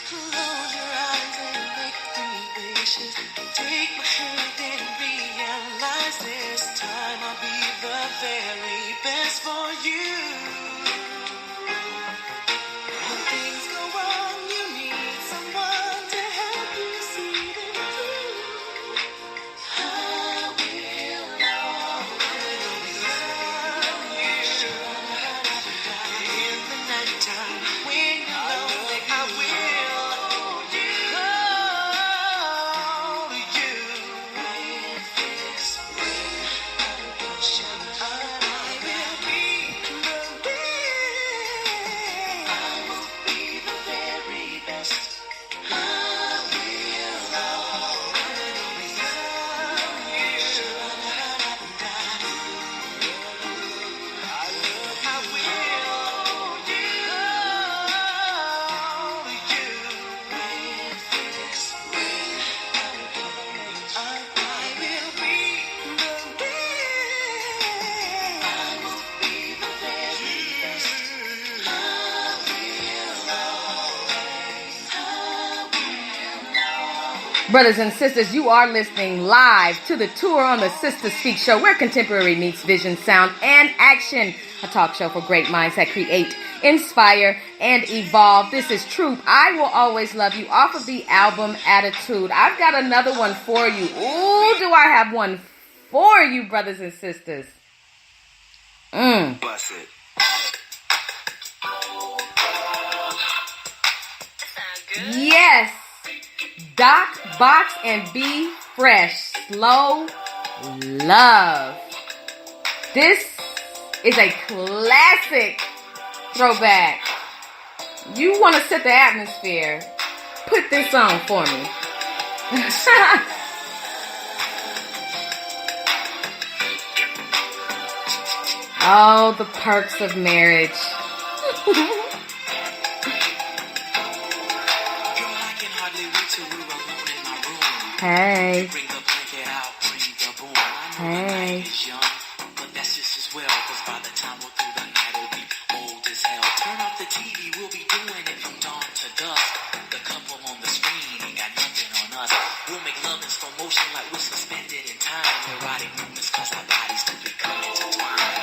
Close your eyes and make three wishes. Take my hand and realize this time I'll be the very best for you. When things go wrong, you need someone to help you see them through. I will always love you. In the nighttime, when you're lonely, I will hold you. With this ring, I will shine. I will be the best. I will be the very best. I will always love you. I will hold you. With this ring, I will be the best. I will be the very best. I will always. Brothers and sisters, you are listening live to the tour on the Sister Speak Show, where contemporary meets vision, sound, and action. A talk show for great minds that create, inspire, and evolve. This is Truth. I Will Always Love You off of the album Attitude. I've got another one for you. Ooh, do I have one for you, brothers and sisters. Bust it. Yes. Doc, Box, and Be Fresh. Slow Love. This is a classic throwback. You want to set the atmosphere. Put this on for me. Oh, the perks of marriage. Girl, I can hardly wait till we're alone in my room. Hey. Bring the blanket out, bring the boom. I know the Hey. night is young, but that's just as well. Cause by the time we're through the night, we'll be old as hell. Turn off the TV, we'll be doing it from dawn to dusk. The couple on the screen ain't got nothing on us. We'll make love in slow motion like we're suspended in time. Erotic movements cause our bodies to become intertwined.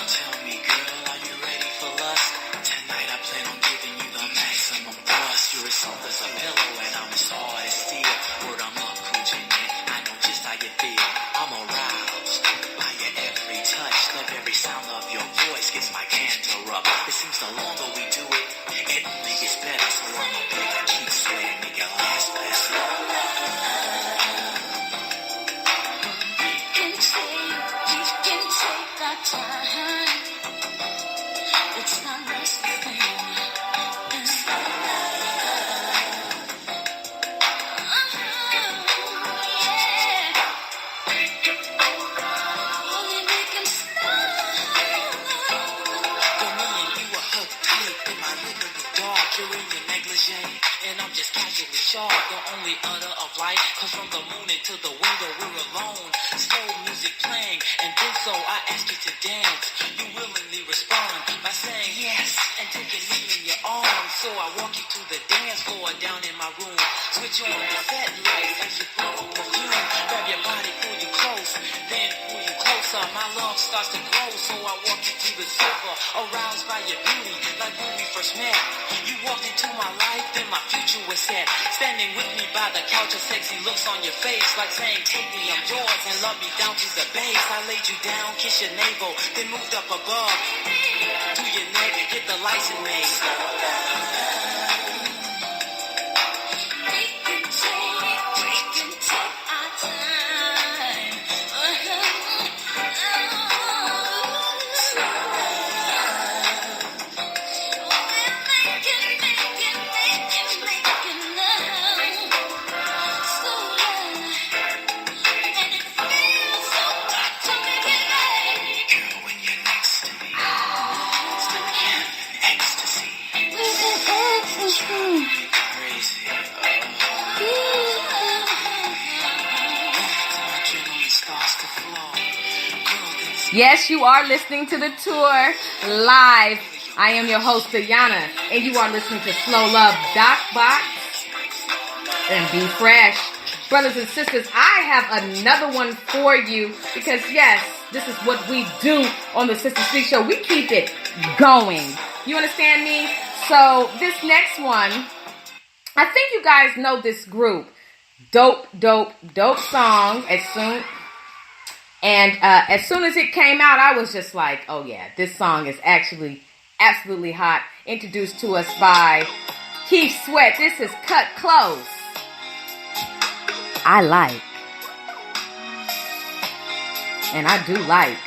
Tell me, girl, are you ready for lust? Tonight I plan on giving you the maximum thrust. You're as soft as a pillow and I'm as hard as steel. Word, I'm up, cool Jeanette. I know just how you feel. I'm aroused by your every touch. Love every sound of your voice gets my canter up. It seems the longer we do it, it only gets better. So I'm a big I keep sweating, make it last best. We can take our time. It's not rushed thing. Only we can For me and you are hooked tight in my living room dark. You're in your negligee and I'm just casually sharp. The only other of light comes from the moon into the window. We're alone, slow music playing, and then so I ask you to dance. You willingly respond by saying yes and taking me in your arms. So I walk you to the dance floor down in my room. Switch on the set lights as you blow up perfume. Grab your body, pull you close, then pull you closer. My love starts to grow, so I walk you to the sofa, aroused by your beauty, like when we first met. You walked into my life, then my future was set. Standing with me by the couch, a sexy looks on your face, like saying, take me, I'm yours, and love me down to the base. I laid you down, kiss your navel, then moved up above. To your neck, get the license made. We can take our time. Girl, when you're next to me, it's the ecstasy. Yes, you are listening to the tour live. I am your host, Ayanna, and you are listening to Slow Love Doc Box and Be Fresh. Brothers and sisters, I have another one for you because, yes, this is what we do on the Sister Speak Show. We keep it going. You understand me? So this next one, I think you guys know this group. Dope song. As soon as it came out, I was just like, oh yeah, this song is actually absolutely hot. Introduced to us by Keith Sweat. This is Cut Close. I like. And I do like.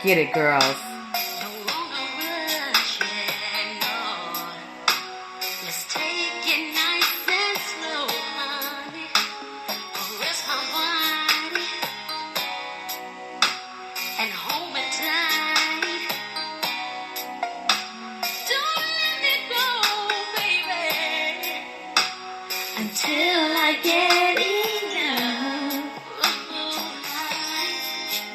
Get it, girls. Until I get enough.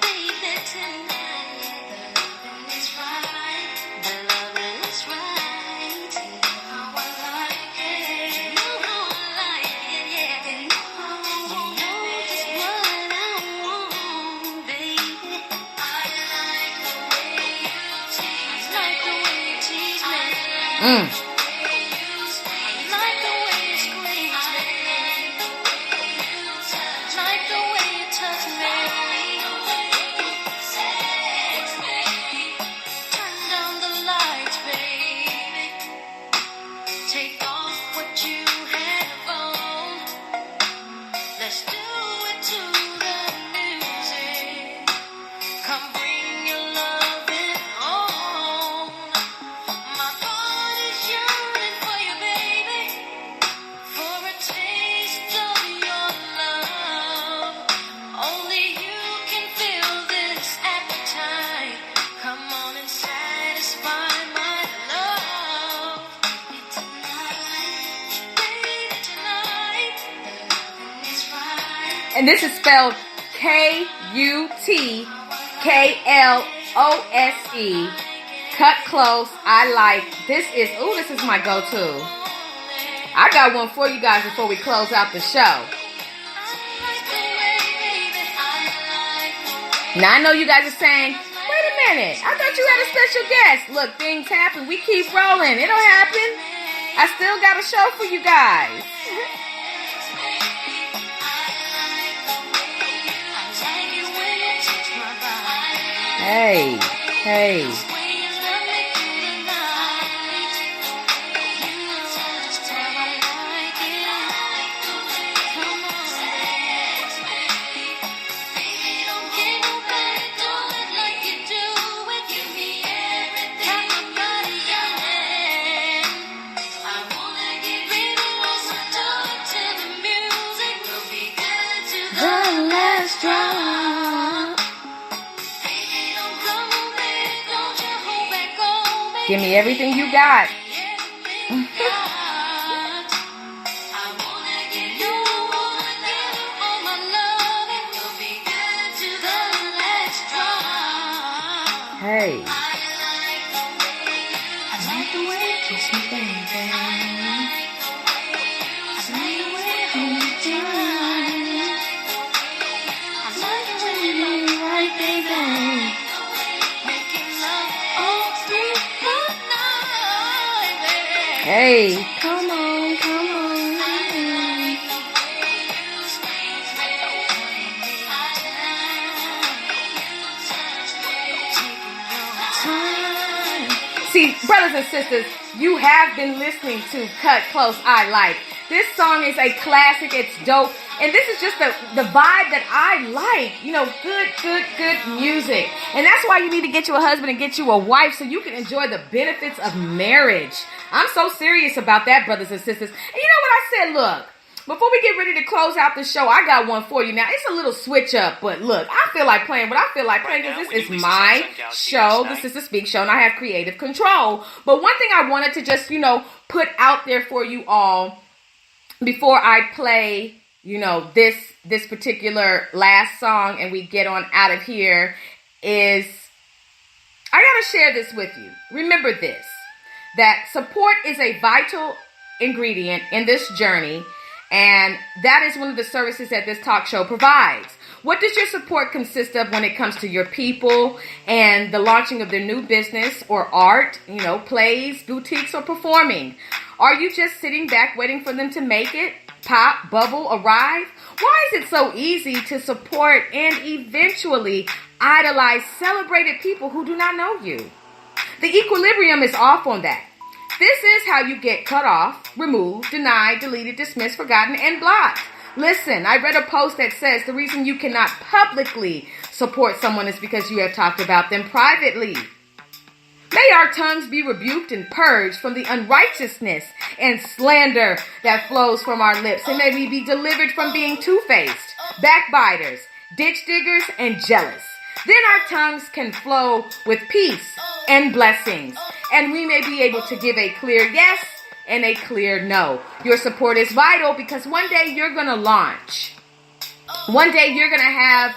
Baby, tonight the loving is right. The loving is right. You know how I like it. You know how I like it, yeah. You know how I want it. You know just what I want, baby. I like the way you tease me. I like the way you tease me. And this is spelled Kutkklose. Cut Close, I like. This is my go-to. I got one for you guys before we close out the show. Now I know you guys are saying, wait a minute, I thought you had a special guest. Look, things happen. We keep rolling. It'll happen. I still got a show for you guys. Hey. Give me everything you got. Hey. I like the way you kiss me, baby. I like the way you hold me tight. I like the way you love me right, baby. Hey, come on. See, brothers and sisters, you have been listening to Cut Close, I Like. This song is a classic. It's dope. And this is just the vibe that I like. You know, good music. And that's why you need to get you a husband and get you a wife so you can enjoy the benefits of marriage. I'm so serious about that, brothers and sisters. And you know what I said? Look, before we get ready to close out the show, I got one for you. Now, it's a little switch up, but look, I feel like playing what I feel like playing because this is my show. This is the Speak Show, and I have creative control. But one thing I wanted to just, put out there for you all before I play, this particular last song and we get on out of here is I got to share this with you. Remember this, that support is a vital ingredient in this journey, and that is one of the services that this talk show provides. What does your support consist of when it comes to your people and the launching of their new business or art, plays, boutiques, or performing? Are you just sitting back waiting for them to make it, pop, bubble, arrive? Why is it so easy to support and eventually idolize celebrated people who do not know you? The equilibrium is off on that. This is how you get cut off, removed, denied, deleted, dismissed, forgotten, and blocked. Listen, I read a post that says the reason you cannot publicly support someone is because you have talked about them privately. May our tongues be rebuked and purged from the unrighteousness and slander that flows from our lips. And may we be delivered from being two-faced, backbiters, ditch diggers, and jealous. Then our tongues can flow with peace and blessings. And we may be able to give a clear yes and a clear no. Your support is vital because one day you're going to launch. One day you're going to have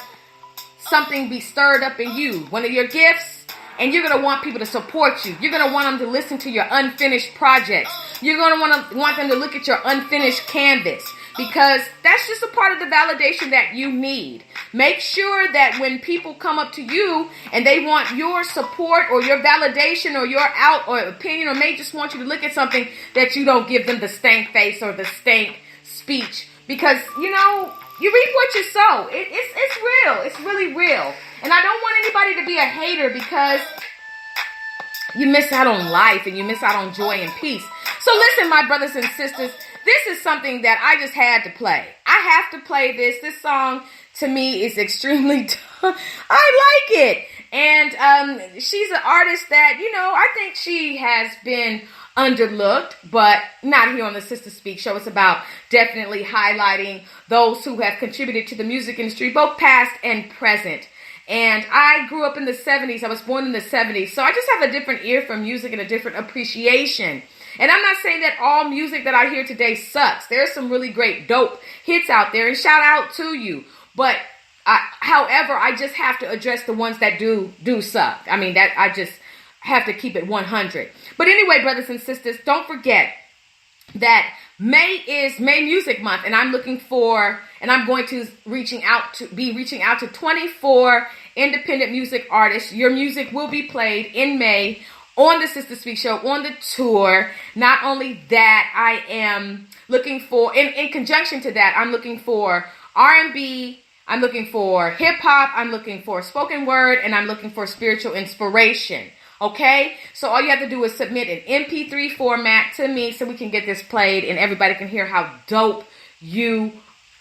something be stirred up in you, one of your gifts, and you're going to want people to support you. You're going to want them to listen to your unfinished projects. You're going to want them to look at your unfinished canvas because that's just a part of the validation that you need. Make sure that when people come up to you and they want your support or your validation or your out or opinion, or may just want you to look at something, that you don't give them the stank face or the stank speech, because you reap what you sow. It's real. It's really real. And I don't want anybody to be a hater because you miss out on life and you miss out on joy and peace. So listen, my brothers and sisters, this is something that I just had to play. I have to play this. This song to me is extremely, I like it. And she's an artist that, I think she has been underlooked, but not here on the Sister Speak Show. It's about definitely highlighting those who have contributed to the music industry, both past and present. And I grew up in the 70s. I was born in the 70s. So I just have a different ear for music and a different appreciation. And I'm not saying that all music that I hear today sucks. There's some really great dope hits out there, and shout out to you. But however, I just have to address the ones that do suck. I mean, that I just have to keep it 100. But anyway, brothers and sisters, don't forget that May is May Music Month, and I'm going to be reaching out to 24 independent music artists. Your music will be played in May on the Sister Speak Show, on the tour. Not only that, I am looking for, in conjunction to that, I'm looking for R&B, I'm looking for hip-hop, I'm looking for spoken word, and I'm looking for spiritual inspiration. Okay? So all you have to do is submit an MP3 format to me so we can get this played and everybody can hear how dope you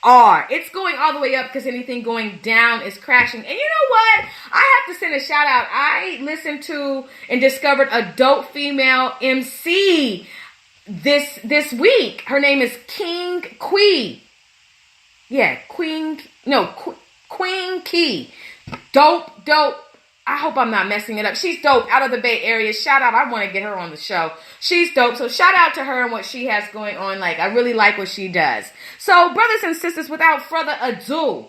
are. It's going all the way up because anything going down is crashing. And you know what? I have to send a shout out. I listened to and discovered a dope female MC this week. Her name is King Quee. Yeah, Queen Key. Dope. I hope I'm not messing it up. She's dope, out of the Bay Area. Shout out. I want to get her on the show. She's dope. So shout out to her and what she has going on. I really like what she does. So brothers and sisters, without further ado,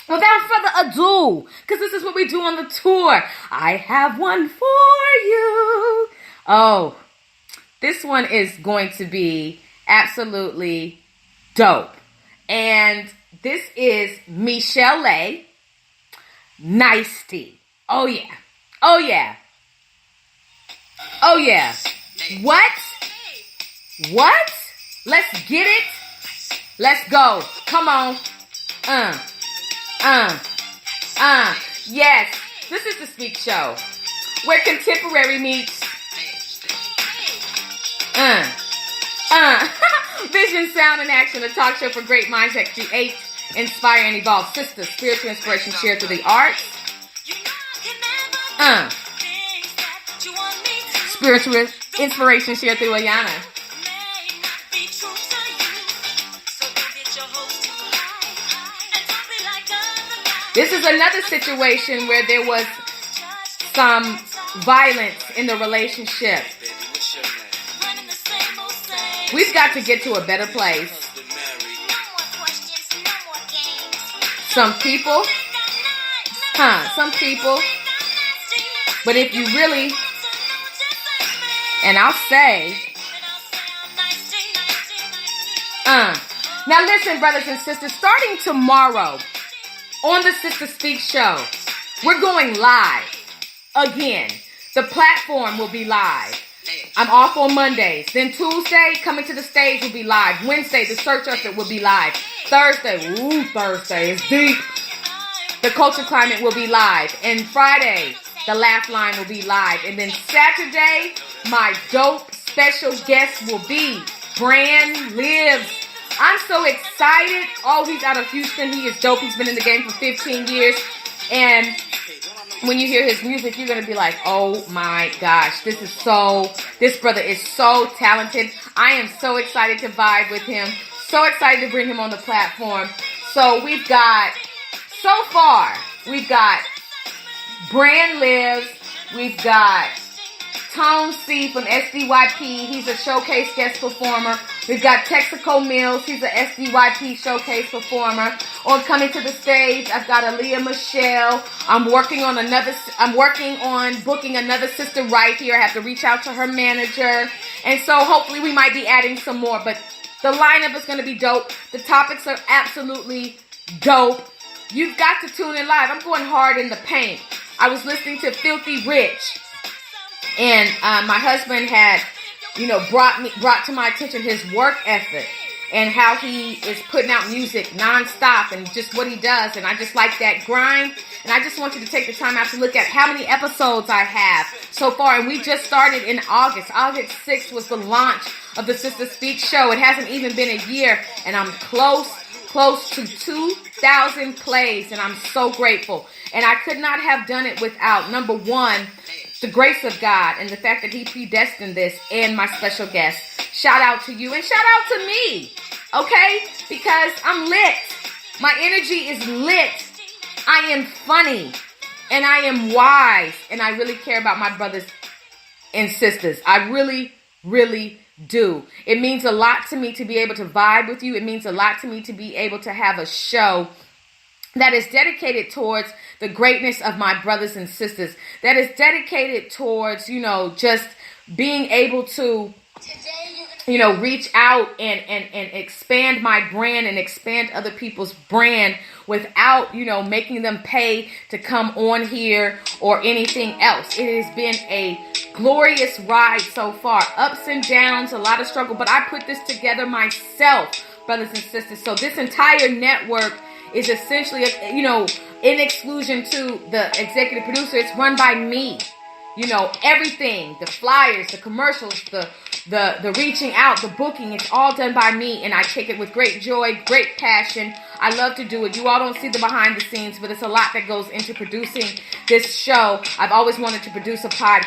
because this is what we do on the tour, I have one for you. Oh, this one is going to be absolutely dope. And this is Michelle Nicety. Oh yeah. What? Let's get it. Let's go. Come on. Yes. This is the Speak Show, where contemporary meets vision, sound, and action. A talk show for great minds that create, inspire, and evolve. Sisters, spiritual inspiration shared through the arts. Spiritual inspiration shared through Ayanna. This is another situation where there was some violence in the relationship. We've got to get to a better place. Some people, but if you really, and I'll say, now listen, brothers and sisters, starting tomorrow on the Sister Speak show, we're going live again. The platform will be live. I'm off on Mondays. Then Tuesday, Coming to the Stage will be live. Wednesday, The Search Effort will be live. Thursday is deep. The Culture Climate will be live. And Friday, The Laugh Line will be live. And then Saturday, my dope special guest will be Brand Lives. I'm so excited. Oh, he's out of Houston. He is dope. He's been in the game for 15 years. And when you hear his music, you're going to be like, oh my gosh, this brother is so talented. I am so excited to vibe with him. So excited to bring him on the platform. So we've got Brand Lives. We've got Tone C from SDYP. He's a showcase guest performer. We've got Texaco Mills. He's a SDYP showcase performer. On Coming to the Stage, I've got Aaliyah Michelle. I'm working on booking another sister right here. I have to reach out to her manager. And so hopefully we might be adding some more. But the lineup is going to be dope. The topics are absolutely dope. You've got to tune in live. I'm going hard in the paint. I was listening to Filthy Rich. And my husband had, brought to my attention his work ethic and how he is putting out music nonstop and just what he does. And I just like that grind. And I just want you to take the time out to look at how many episodes I have so far. And we just started in August. August 6th was the launch of the Sister Speak show. It hasn't even been a year. And I'm close to 2,000 plays. And I'm so grateful. And I could not have done it without, number one, the grace of God and the fact that he predestined this and my special guest. Shout out to you and shout out to me, okay? Because I'm lit. My energy is lit. I am funny and I am wise and I really care about my brothers and sisters. I really, really do. It means a lot to me to be able to vibe with you. It means a lot to me to be able to have a show that is dedicated towards the greatness of my brothers and sisters, that is dedicated towards, just being able to, reach out and expand my brand and expand other people's brand without, making them pay to come on here or anything else. It has been a glorious ride so far. Ups and downs, a lot of struggle, but I put this together myself, brothers and sisters. So this entire network is essentially, in exclusion to the executive producer, it's run by me. Everything, the flyers, the commercials, the reaching out, the booking, it's all done by me. And I take it with great joy, great passion. I love to do it. You all don't see the behind the scenes, but it's a lot that goes into producing this show. I've always wanted to produce a talk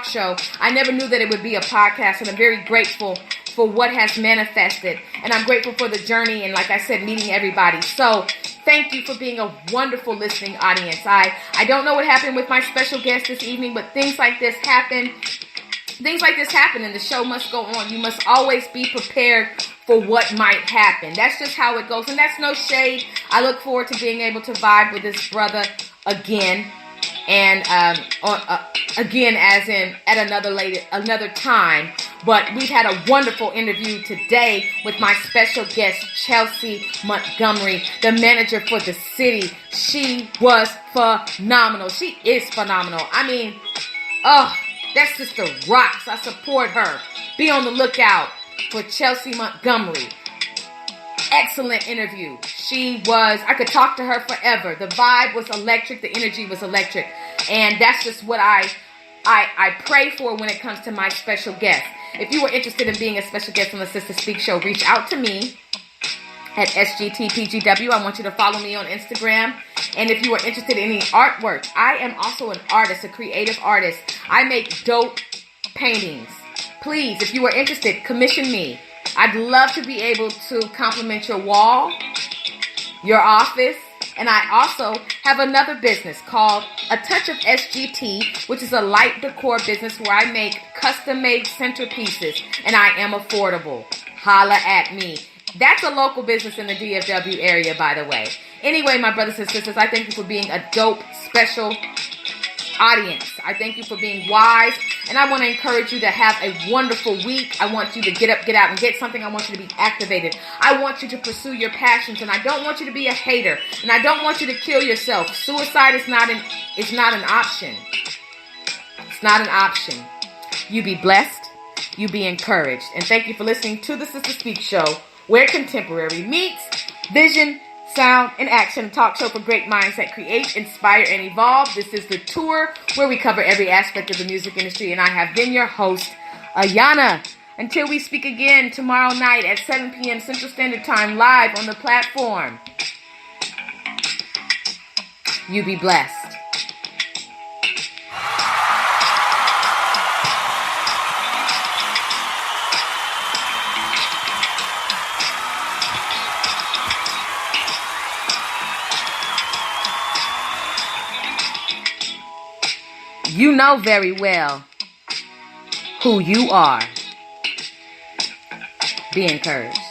show. I never knew that it would be a podcast, and I'm very grateful for what has manifested. And I'm grateful for the journey and, like I said, meeting everybody. So thank you for being a wonderful listening audience. I don't know what happened with my special guest this evening, but things like this happen. Things like this happen and the show must go on. You must always be prepared for what might happen. That's just how it goes. And that's no shade. I look forward to being able to vibe with this brother again. And again, as in at another time. But we've had a wonderful interview today with my special guest, Chelsea Montgomery, the manager for the city. She was phenomenal. She is phenomenal. I mean, that sister rocks. I support her. Be on the lookout for Chelsea Montgomery. Excellent interview. I could talk to her forever. The vibe was electric. The energy was electric. And that's just what I pray for when it comes to my special guest. If you are interested in being a special guest on the Sister Speak show, reach out to me at SGTPGW. I want you to follow me on Instagram. And if you are interested in any artwork, I am also an artist, a creative artist. I make dope paintings. Please, if you are interested, commission me. I'd love to be able to compliment your wall, your office, And I also have another business called A Touch of SGT, which is a light decor business where I make custom-made centerpieces, and I am affordable. Holla at me. That's a local business in the DFW area, by the way. Anyway, my brothers and sisters, I thank you for being a dope, special audience. I thank you for being wise, and I want to encourage you to have a wonderful week. I want you to get up, get out, and get something. I want you to be activated. I want you to pursue your passions, and I don't want you to be a hater, and I don't want you to kill yourself. Suicide is not an option. It's not an option. You be blessed. You be encouraged. And thank you for listening to the Sister Speak Show, where contemporary meets vision, sound, and action. A talk show for great minds that create, inspire, and evolve. This is the tour where we cover every aspect of the music industry, and I have been your host, Ayanna. Until we speak again tomorrow night at 7 p.m. Central Standard Time, live on the platform. You be blessed. You know very well who you are. Be encouraged.